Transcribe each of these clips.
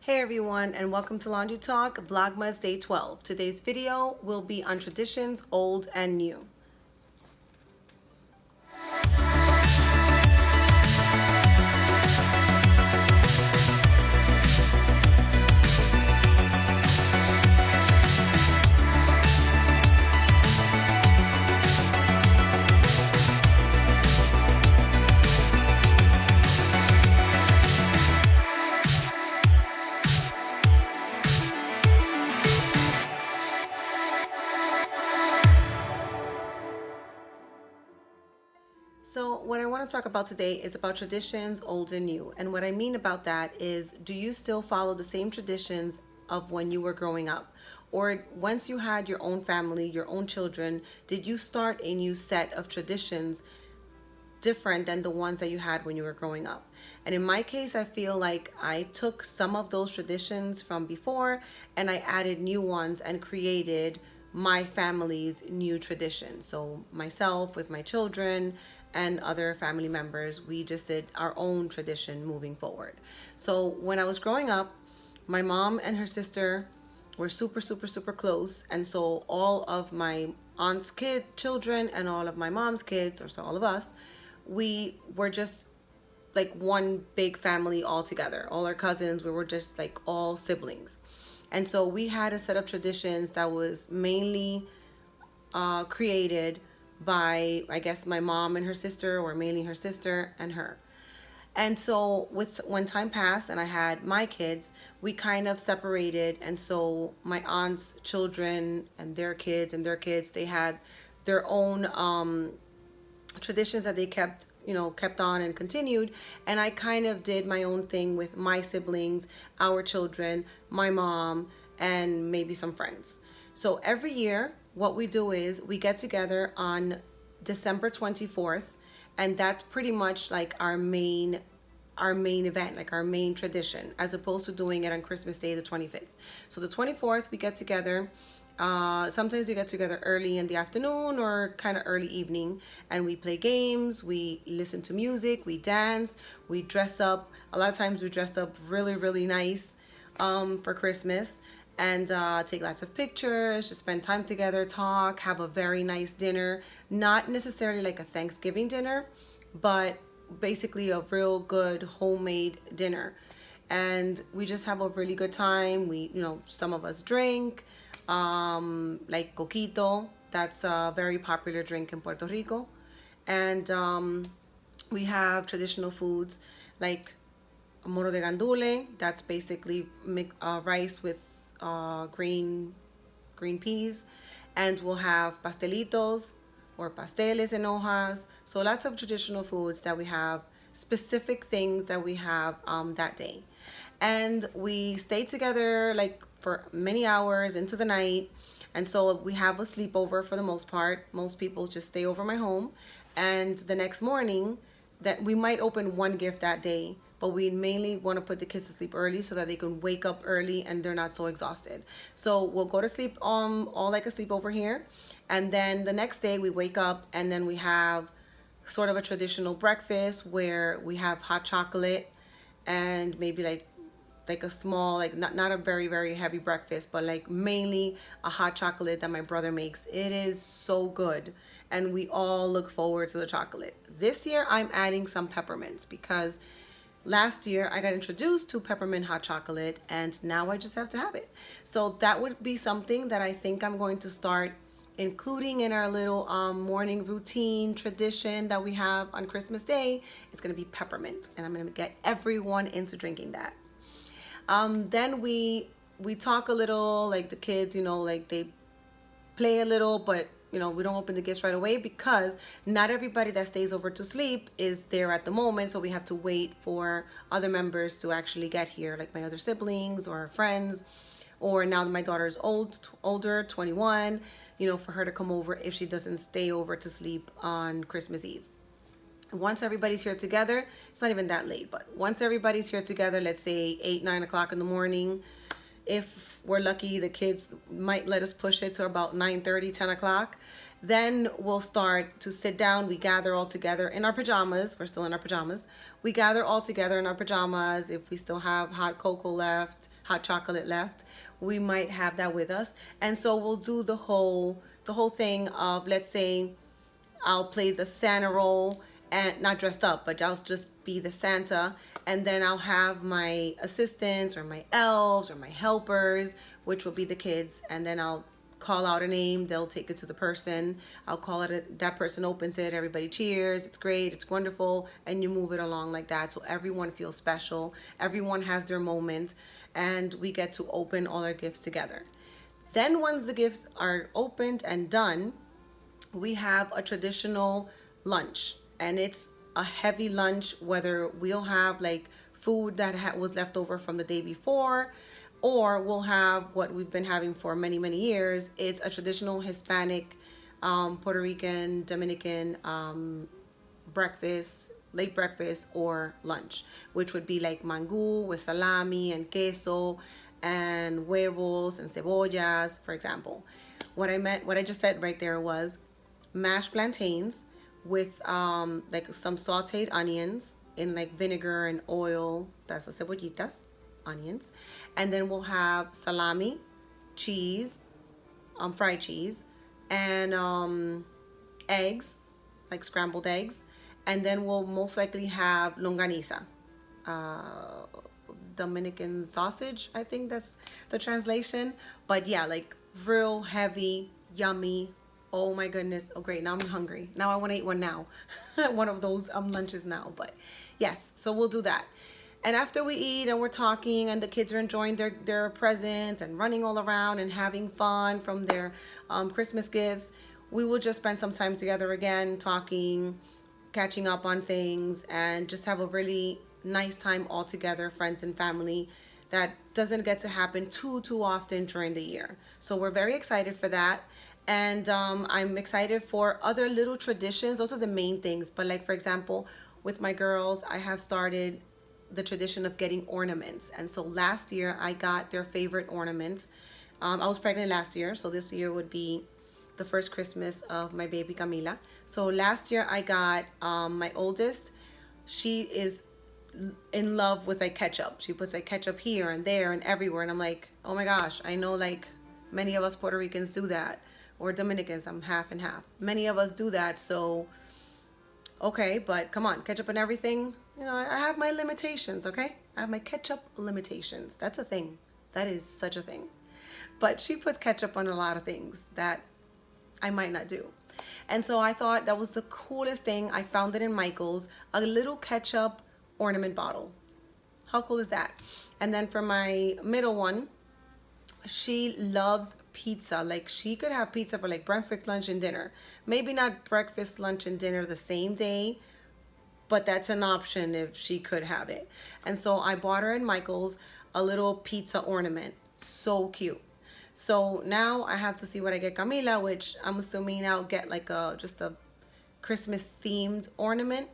Hey everyone, and welcome to Laundry Talk Vlogmas Day 12. Today's video will be on traditions old and new. So what I want to talk about today is about traditions old and new. And what I mean about that is, do you still follow the same traditions of when you were growing up? Or once you had your own family, your own children, did you start a new set of traditions different than the ones that you had when you were growing up? And in my case, I feel like I took some of those traditions from before and I added new ones and created my family's new tradition. So myself with my children and other family members, we just did our own tradition moving forward. So when I was growing up, my mom and her sister were super close, and so all of my aunt's children and all of my mom's kids, or so all of us, we were just like one big family all together. All our cousins, we were just like all siblings. And so we had a set of traditions that was mainly created by, I guess, my mom and her sister, or mainly her sister and her. And so when time passed and I had my kids, we kind of separated. And so my aunt's children and their kids, they had their own traditions that they kept on and continued. And I kind of did my own thing with my siblings, our children, my mom, and maybe some friends. So every year, what we do is we get together on December 24th, and that's pretty much like our main event, like our main tradition, as opposed to doing it on Christmas Day, the 25th. So the 24th, we get together. Sometimes we get together early in the afternoon or kind of early evening, and we play games, we listen to music, we dance, we dress up. A lot of times we dress up really nice for Christmas, and take lots of pictures, just spend time together, talk, have a very nice dinner. Not necessarily like a Thanksgiving dinner, but basically a real good homemade dinner. And we just have a really good time. Some of us drink, like coquito. That's a very popular drink in Puerto Rico. And we have traditional foods like moro de gandule. That's basically rice with green peas. And we'll have pastelitos or pasteles en hojas. So lots of traditional foods that we have, specific things that we have that day. And we stay together like for many hours into the night. And so we have a sleepover for the most part. Most people just stay over my home. And the next morning, that we might open one gift that day, but we mainly want to put the kids to sleep early so that they can wake up early and they're not so exhausted. So we'll go to sleep all like a sleepover here. And then the next day we wake up and then we have sort of a traditional breakfast where we have hot chocolate and maybe like a small, like not a very heavy breakfast, but like mainly a hot chocolate that my brother makes. It is so good, and we all look forward to the chocolate. This year I'm adding some peppermints because last year I got introduced to peppermint hot chocolate and now I just have to have it. So that would be something that I think I'm going to start including in our little morning routine tradition that we have on Christmas Day. It's going to be peppermint, and I'm going to get everyone into drinking that. Then we talk a little, like the kids, like they play a little, but we don't open the gifts right away because not everybody that stays over to sleep is there at the moment. So we have to wait for other members to actually get here, like my other siblings or friends, or now that my daughter is older, 21, for her to come over if she doesn't stay over to sleep on Christmas Eve. Once everybody's here together, it's not even that late, but once everybody's here together, let's say 8-9 o'clock in the morning, if we're lucky, the kids might let us push it to about 9:30, 10 o'clock. Then we'll start to sit down. We gather all together in our pajamas. We're still in our pajamas. We gather all together in our pajamas. If we still have hot cocoa left, hot chocolate left, we might have that with us. And so we'll do the whole thing of, let's say, I'll play the Santa role, and not dressed up, but I'll just be the Santa. And then I'll have my assistants or my elves or my helpers, which will be the kids. And then I'll call out a name. They'll take it to the person. I'll call it, that person opens it. Everybody cheers. It's great. It's wonderful. And you move it along like that. So everyone feels special. Everyone has their moment. And we get to open all our gifts together. Then once the gifts are opened and done, we have a traditional lunch, and it's a heavy lunch, whether we'll have like food that was left over from the day before, or we'll have what we've been having for many, many years. It's a traditional Hispanic, Puerto Rican, Dominican breakfast, late breakfast or lunch, which would be like mangú with salami and queso and huevos and cebollas, for example. What I just said right there was mashed plantains with like some sauteed onions in like vinegar and oil. That's the cebollitas, onions. And then we'll have salami, cheese, fried cheese, and eggs, like scrambled eggs. And then we'll most likely have longaniza, Dominican sausage, I think that's the translation. But yeah, like real heavy, yummy. Oh my goodness. Oh great, now I'm hungry. Now I want to eat one now. One of those lunches now. But yes, so we'll do that. And after we eat and we're talking and the kids are enjoying their presents and running all around and having fun from their Christmas gifts, we will just spend some time together again, talking, catching up on things, and just have a really nice time all together, friends and family. That doesn't get to happen too often during the year. So we're very excited for that. And I'm excited for other little traditions. Those are the main things. But like, for example, with my girls, I have started the tradition of getting ornaments. And so last year I got their favorite ornaments. I was pregnant last year, so this year would be the first Christmas of my baby Camila. So last year I got my oldest. She is in love with like ketchup. She puts like ketchup here and there and everywhere. And I'm like, oh my gosh, I know like many of us Puerto Ricans do that. Or Dominicans, I'm half and half. Many of us do that, so okay, but come on, ketchup and everything. You know, I have my limitations, okay? I have my ketchup limitations. That's a thing. That is such a thing. But she puts ketchup on a lot of things that I might not do. And so I thought that was the coolest thing. I found it in Michael's, a little ketchup ornament bottle. How cool is that? And then for my middle one, she loves pizza. Like she could have pizza for like breakfast, lunch, and dinner. Maybe not breakfast, lunch, and dinner the same day, but that's an option if she could have it. And so I bought her in Michael's a little pizza ornament. So cute. So now I have to see what I get Camila, which I'm assuming I'll get like just a Christmas themed ornament.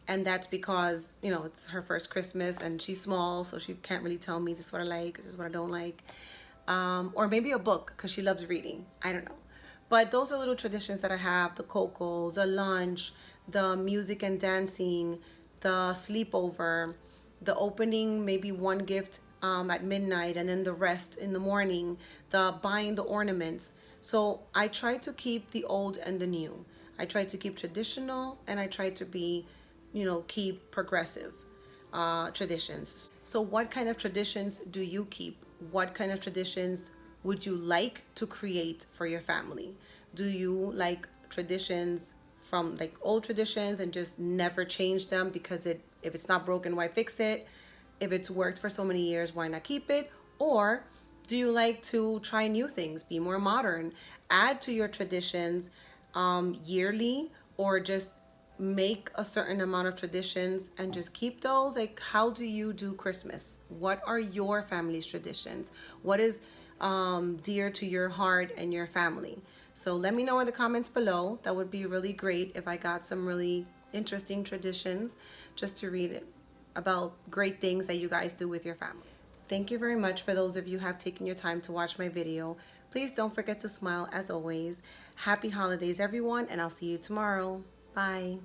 And that's because, you know, it's her first Christmas and she's small, so she can't really tell me this is what I like, this is what I don't like. Or maybe a book because she loves reading. I don't know. But those are little traditions that I have: the cocoa, the lunch, the music and dancing, the sleepover, the opening maybe one gift at midnight and then the rest in the morning, the buying the ornaments. So I try to keep the old and the new. I try to keep traditional, and I try to be, you know, keep progressive traditions. So what kind of traditions do you keep? What kind of traditions would you like to create for your family? Do you like traditions from like old traditions and just never change them because if it's not broken, why fix it? If it's worked for so many years, why not keep it? Or do you like to try new things, be more modern, add to your traditions yearly, or just make a certain amount of traditions and just keep those? Like, how do you do Christmas? What are your family's traditions? What is dear to your heart and your family? So let me know in the comments below. That would be really great if I got some really interesting traditions just to read it about great things that you guys do with your family. Thank you very much for those of you who have taken your time to watch my video. Please don't forget to smile as always. Happy holidays, everyone, and I'll see you tomorrow. Bye.